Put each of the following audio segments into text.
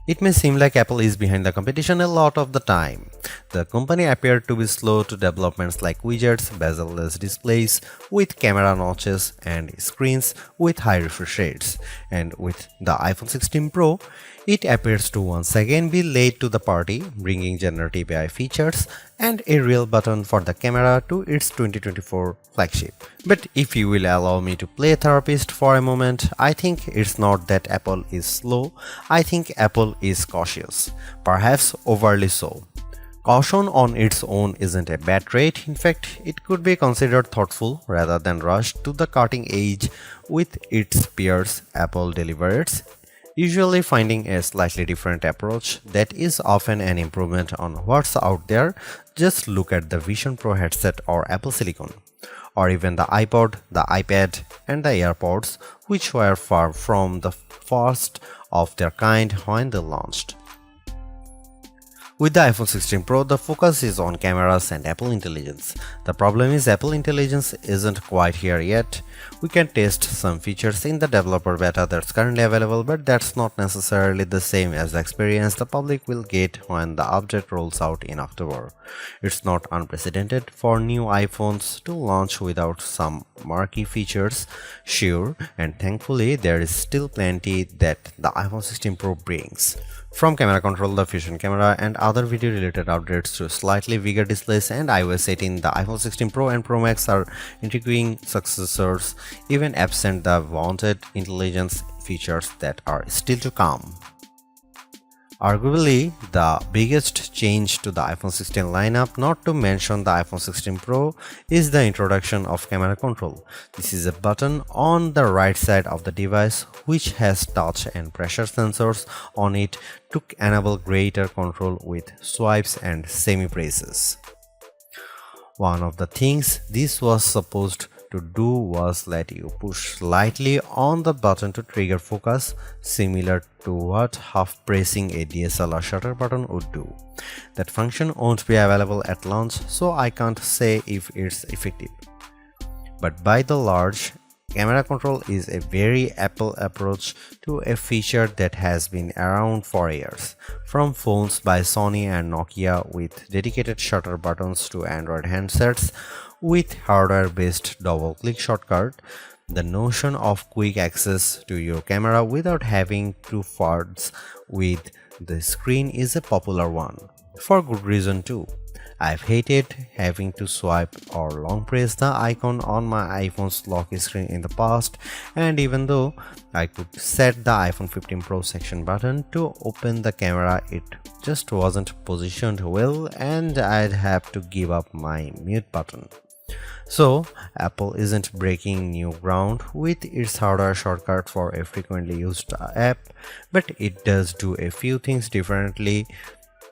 It may seem like Apple is behind the competition a lot of the time. The company appeared to be slow to developments like widgets, bezel-less displays with camera notches and screens with high refresh rates. And with the iPhone 16 Pro, it appears to once again be late to the party, bringing generative AI features and a real button for the camera to its 2024 flagship. But if you will allow me to play therapist for a moment, I think it's not that Apple is slow, I think Apple is cautious, perhaps overly so. Caution on its own isn't a bad trait, in fact, it could be considered thoughtful rather than rushed to the cutting edge with its peers. Apple delivers, usually finding a slightly different approach that is often an improvement on what's out there. Just look at the Vision Pro headset or Apple Silicon, or even the iPod, the iPad, and the AirPods, which were far from the first of their kind when they launched. With the iPhone 16 Pro, the focus is on cameras and Apple Intelligence. The problem is Apple Intelligence isn't quite here yet. We can test some features in the developer beta that's currently available, but that's not necessarily the same as the experience the public will get when the update rolls out in October. It's not unprecedented for new iPhones to launch without some marquee features, sure, and thankfully there is still plenty that the iPhone 16 Pro brings. From camera control, the Fusion camera, and other video related updates to slightly bigger displays and iOS 18, the iPhone 16 Pro and Pro Max are intriguing successors, even absent the wanted intelligence features that are still to come. Arguably, the biggest change to the iPhone 16 lineup, not to mention the iPhone 16 Pro, is the introduction of camera control. This is a button on the right side of the device which has touch and pressure sensors on it to enable greater control with swipes and semi-presses. One of the things this was supposed to do was let you push slightly on the button to trigger focus, similar to what half pressing a DSLR shutter button would do. That function won't be available at launch, so I can't say if it's effective. But by the large, camera control is a very Apple approach to a feature that has been around for years. From phones by Sony and Nokia with dedicated shutter buttons to Android handsets with hardware-based double-click shortcut, the notion of quick access to your camera without having to fudge with the screen is a popular one. For good reason too. I've hated having to swipe or long press the icon on my iPhone's lock screen in the past, and even though I could set the iPhone 15 Pro section button to open the camera, it just wasn't positioned well and I'd have to give up my mute button. So, Apple isn't breaking new ground with its hardware shortcut for a frequently used app, but it does do a few things differently.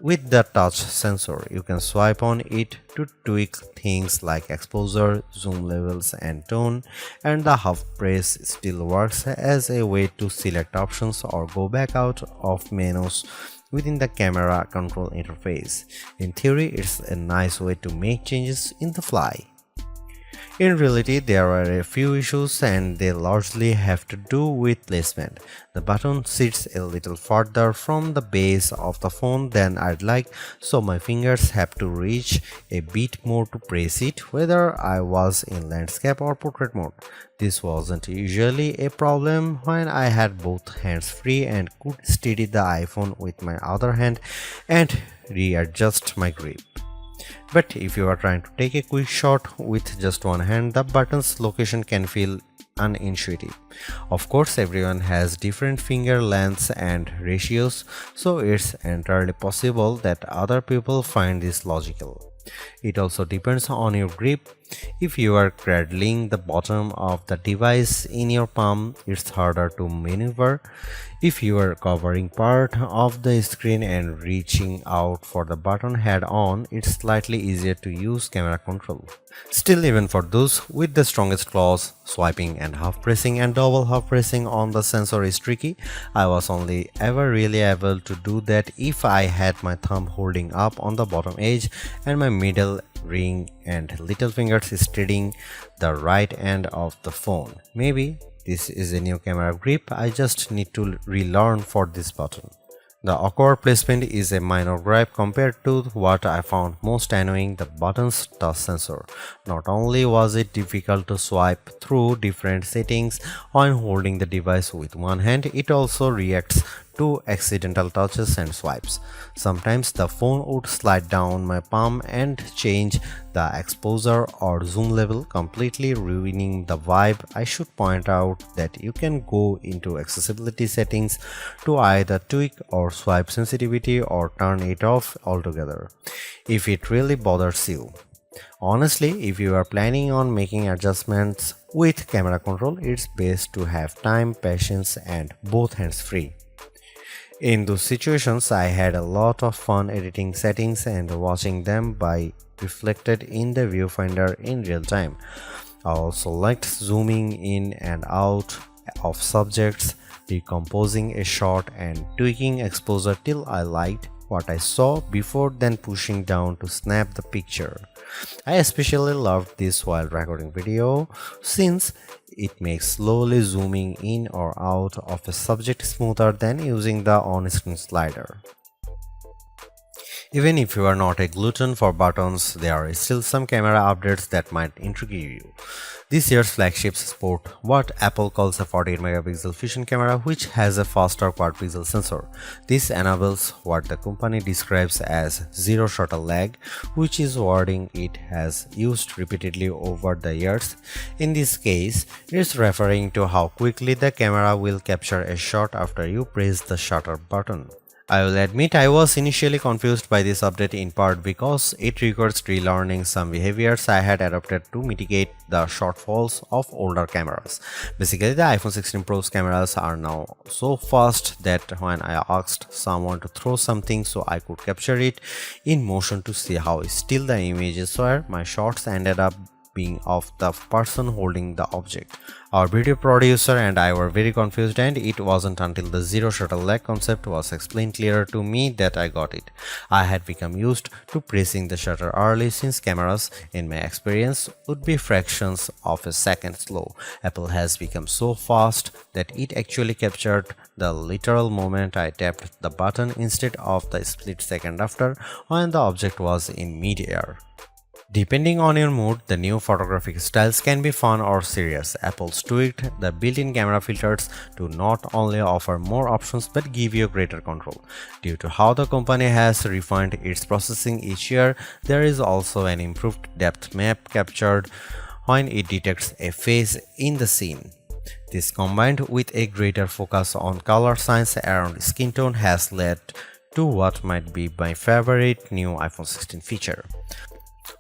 With the touch sensor, you can swipe on it to tweak things like exposure, zoom levels, and tone, and the half press still works as a way to select options or go back out of menus within the camera control interface. In theory, it's a nice way to make changes in the fly. In reality, there are a few issues and they largely have to do with placement. The button sits a little further from the base of the phone than I'd like, so my fingers have to reach a bit more to press it, whether I was in landscape or portrait mode. This wasn't usually a problem when I had both hands free and could steady the iPhone with my other hand and readjust my grip. But if you are trying to take a quick shot with just one hand, the button's location can feel unintuitive. Of course, everyone has different finger lengths and ratios, so it's entirely possible that other people find this logical. It also depends on your grip. If you are cradling the bottom of the device in your palm, it's harder to maneuver. If you are covering part of the screen and reaching out for the button head on, it's slightly easier to use camera control. Still, even for those with the strongest claws, swiping and half pressing and double half pressing on the sensor is tricky. I was only ever really able to do that if I had my thumb holding up on the bottom edge and my middle ring and little fingers steadying the right end of the phone. Maybe this is a new camera grip I just need to relearn for this button. The awkward placement is a minor gripe compared to what I found most annoying, the button's touch sensor. Not only was it difficult to swipe through different settings when holding the device with one hand, it also reacts to accidental touches and swipes. Sometimes the phone would slide down my palm and change the exposure or zoom level, completely ruining the vibe. I should point out that you can go into accessibility settings to either tweak or swipe sensitivity or turn it off altogether if it really bothers you. Honestly, if you are planning on making adjustments with camera control, it's best to have time, patience, and both hands free. In those situations, I had a lot of fun editing settings and watching them by reflected in the viewfinder in real time. I also liked zooming in and out of subjects, decomposing a shot, and tweaking exposure till I liked what I saw before then pushing down to snap the picture. I especially loved this while recording video since it makes slowly zooming in or out of a subject smoother than using the on-screen slider. Even if you are not a glutton for buttons, there are still some camera updates that might intrigue you. This year's flagships sport what Apple calls a 48 megapixel fusion camera, which has a faster quad pixel sensor. This enables what the company describes as zero shutter lag, which is wording it has used repeatedly over the years. In this case, it's referring to how quickly the camera will capture a shot after you press the shutter button. I will admit I was initially confused by this update in part because it requires relearning some behaviors I had adopted to mitigate the shortfalls of older cameras. Basically, the iPhone 16 Pro's cameras are now so fast that when I asked someone to throw something so I could capture it in motion to see how still the images were, my shots ended up being of the person holding the object. Our video producer and I were very confused, and it wasn't until the zero shutter lag concept was explained clearer to me that I got it. I had become used to pressing the shutter early since cameras, in my experience, would be fractions of a second slow. Apple has become so fast that it actually captured the literal moment I tapped the button instead of the split second after when the object was in mid-air. Depending on your mood, the new photographic styles can be fun or serious. Apple's tweaked the built-in camera filters to not only offer more options but give you greater control. Due to how the company has refined its processing each year, there is also an improved depth map captured when it detects a face in the scene. This, combined with a greater focus on color science around skin tone, has led to what might be my favorite new iPhone 16 feature.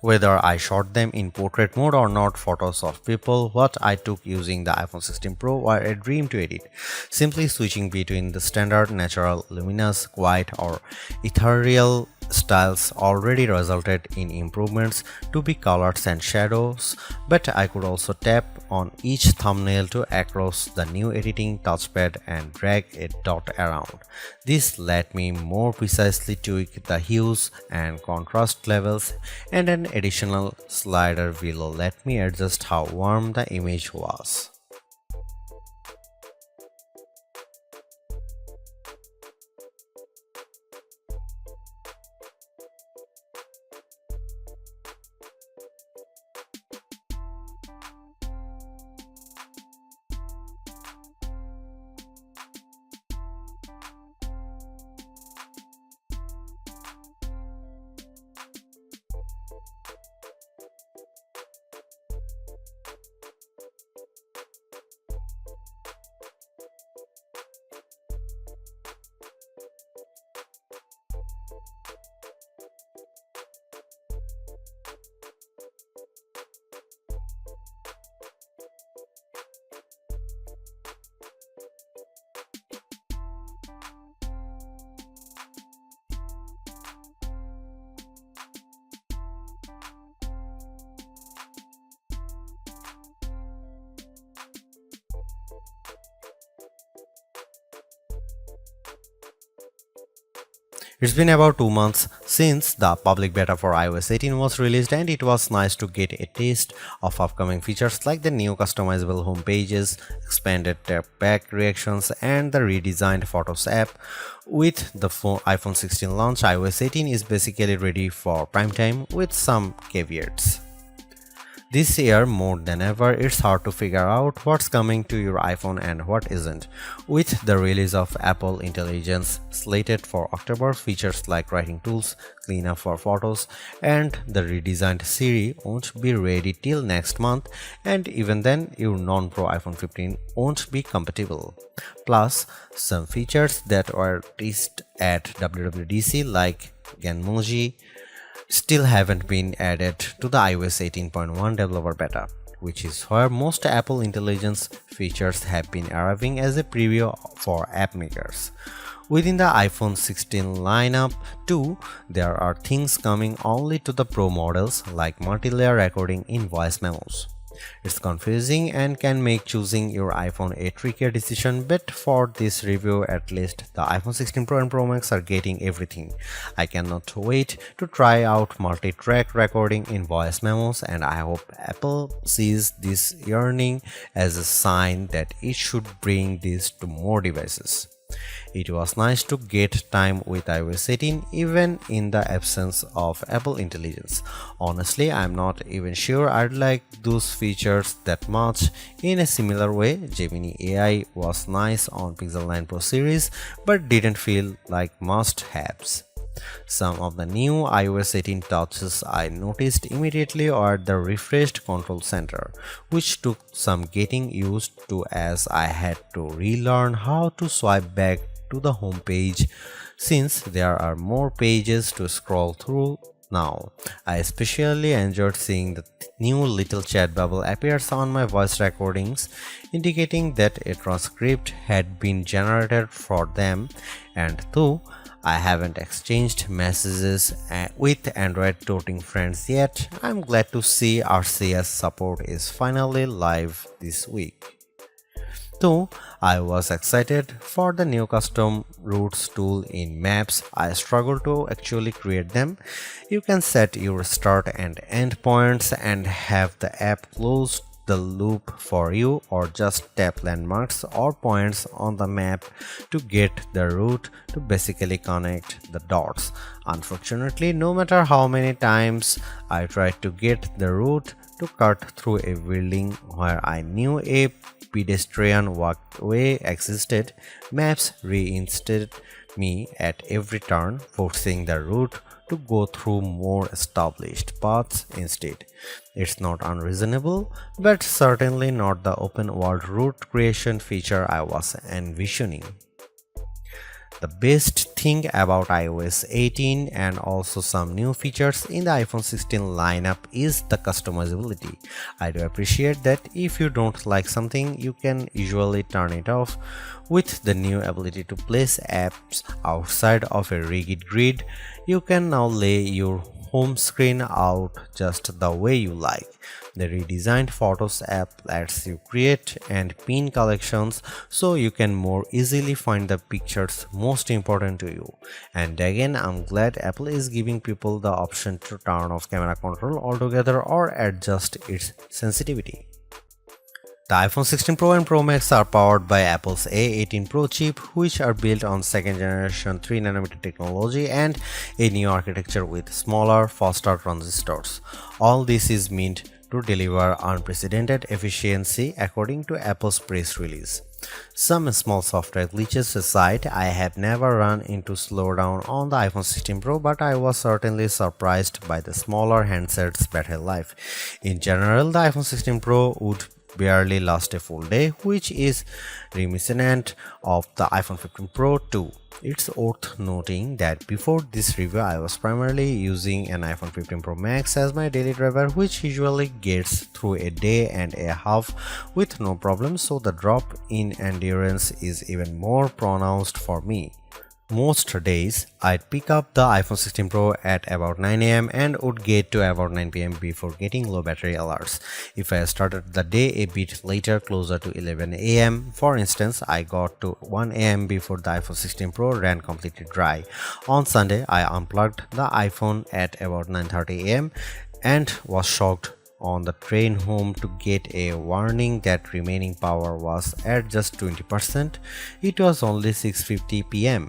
Whether I shot them in portrait mode or not, photos of people what I took using the iPhone 16 Pro were a dream to edit. Simply switching between the standard, natural, luminous, quiet, or ethereal styles already resulted in improvements to be colors and shadows, but I could also tap on each thumbnail to across the new editing touchpad and drag a dot around. This let me more precisely tweak the hues and contrast levels, and an additional slider below let me adjust how warm the image was. It's been about 2 months since the public beta for iOS 18 was released, and it was nice to get a taste of upcoming features like the new customizable home pages, expanded tap-back reactions, and the redesigned Photos app. With the iPhone 16 launch, iOS 18 is basically ready for prime time with some caveats. This year, more than ever, it's hard to figure out what's coming to your iPhone and what isn't. With the release of Apple Intelligence slated for October, features like writing tools, cleanup for photos, and the redesigned Siri won't be ready till next month, and even then, your non-Pro iPhone 15 won't be compatible. Plus, some features that were teased at WWDC like Genmoji still haven't been added to the iOS 18.1 developer beta, which is where most Apple Intelligence features have been arriving as a preview for app makers. Within the iPhone 16 lineup too, there are things coming only to the Pro models like multi-layer recording in voice memos. It's confusing and can make choosing your iPhone a trickier decision, but for this review at least, the iPhone 16 Pro and Pro Max are getting everything. I cannot wait to try out multi-track recording in voice memos, and I hope Apple sees this yearning as a sign that it should bring this to more devices. It was nice to get time with iOS 18 even in the absence of Apple Intelligence. Honestly, I'm not even sure I'd like those features that much. In a similar way, Gemini AI was nice on Pixel 9 Pro series but didn't feel like must-haves. Some of the new iOS 18 touches I noticed immediately are the refreshed control center, which took some getting used to as I had to relearn how to swipe back to the home page since there are more pages to scroll through now. I especially enjoyed seeing the new little chat bubble appears on my voice recordings, indicating that a transcript had been generated for them, and though I haven't exchanged messages with Android toting friends yet, I'm glad to see RCS support is finally live this week. Though I was excited for the new custom routes tool in Maps, I struggle to actually create them. You can set your start and end points and have the app close the loop for you, or just tap landmarks or points on the map to get the route to basically connect the dots. Unfortunately, no matter how many times I tried to get the route to cut through a building where I knew a pedestrian walkway existed, Maps reinstated me at every turn, forcing the route to go through more established paths instead. It's not unreasonable, but certainly not the open world route creation feature I was envisioning. The best thing about iOS 18 and also some new features in the iPhone 16 lineup is the customizability. I do appreciate that if you don't like something, you can usually turn it off. With the new ability to place apps outside of a rigid grid, you can now lay your home screen out just the way you like. The redesigned Photos app lets you create and pin collections so you can more easily find the pictures most important to you. And again, I'm glad Apple is giving people the option to turn off camera control altogether or adjust its sensitivity. The iPhone 16 Pro and Pro Max are powered by Apple's A18 Pro chip, which are built on second generation 3nm technology and a new architecture with smaller, faster transistors. All this is meant to deliver unprecedented efficiency according to Apple's press release. Some small software glitches aside, I have never run into slowdown on the iPhone 16 Pro, but I was certainly surprised by the smaller handset's battery life. In general, the iPhone 16 Pro would barely last a full day, which is reminiscent of the iPhone 15 Pro too. It's worth noting that before this review, I was primarily using an iPhone 15 Pro Max as my daily driver, which usually gets through a day and a half with no problem, so the drop in endurance is even more pronounced for me. Most days, I'd pick up the iPhone 16 Pro at about 9 am and would get to about 9 pm before getting low battery alerts. If I started the day a bit later, closer to 11 am, for instance, I got to 1 am before the iPhone 16 Pro ran completely dry. On Sunday, I unplugged the iPhone at about 9:30 am and was shocked on the train home to get a warning that remaining power was at just 20%. It was only 6:50 pm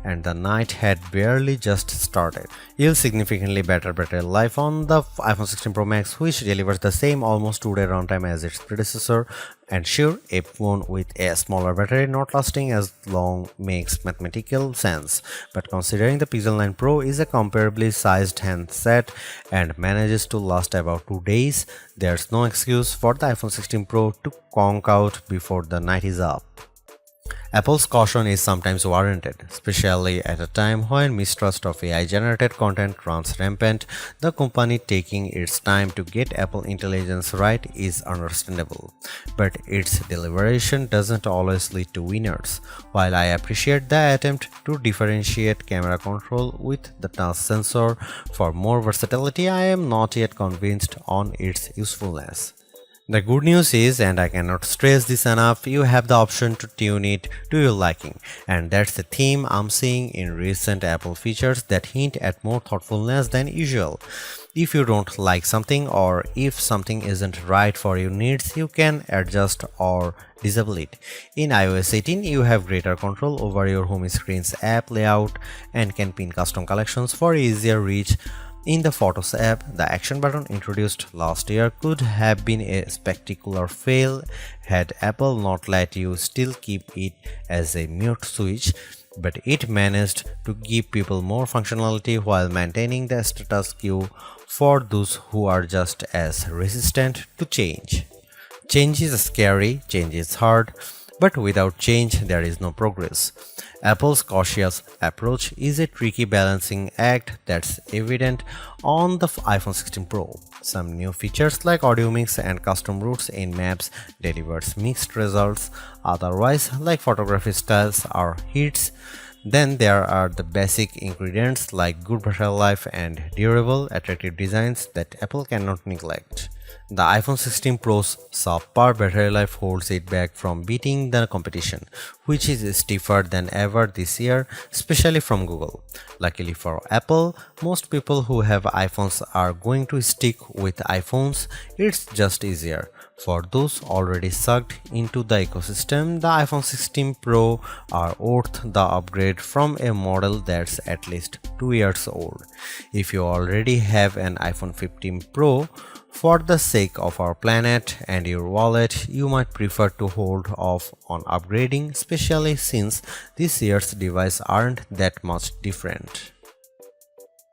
and the night had barely just started. You'll significantly better battery life on the iPhone 16 Pro Max, which delivers the same almost 2-day runtime as its predecessor. And sure, a phone with a smaller battery not lasting as long makes mathematical sense, but considering the Pixel 9 Pro is a comparably sized handset and manages to last about 2 days, there's no excuse for the iPhone 16 Pro to conk out before the night is up. Apple's caution is sometimes warranted, especially at a time when mistrust of AI-generated content runs rampant. The company taking its time to get Apple Intelligence right is understandable, but its deliberation doesn't always lead to winners. While I appreciate the attempt to differentiate camera control with the touch sensor for more versatility, I am not yet convinced on its usefulness. The good news is, and I cannot stress this enough, you have the option to tune it to your liking, and that's the theme I'm seeing in recent Apple features that hint at more thoughtfulness than usual. If you don't like something or if something isn't right for your needs, you can adjust or disable it. In iOS 18, you have greater control over your home screen's app layout and can pin custom collections for easier reach. In the Photos app, the action button introduced last year could have been a spectacular fail had Apple not let you still keep it as a mute switch, but it managed to give people more functionality while maintaining the status quo for those who are just as resistant to change. Change is scary, change is hard, but without change there is no progress. Apple's cautious approach is a tricky balancing act that's evident on the iPhone 16 Pro. Some new features like audio mix and custom routes in maps delivers mixed results, otherwise like photography styles are hits. Then there are the basic ingredients like good battery life and durable, attractive designs that Apple cannot neglect. The iPhone 16 Pro's subpar battery life holds it back from beating the competition, which is stiffer than ever this year, especially from Google. Luckily for Apple, most people who have iPhones are going to stick with iPhones. It's just easier. For those already sucked into the ecosystem, the iPhone 16 Pro are worth the upgrade from a model that's at least 2 years old. If you already have an iPhone 15 Pro, for the sake of our planet and your wallet, you might prefer to hold off on upgrading, especially since this year's devices aren't that much different.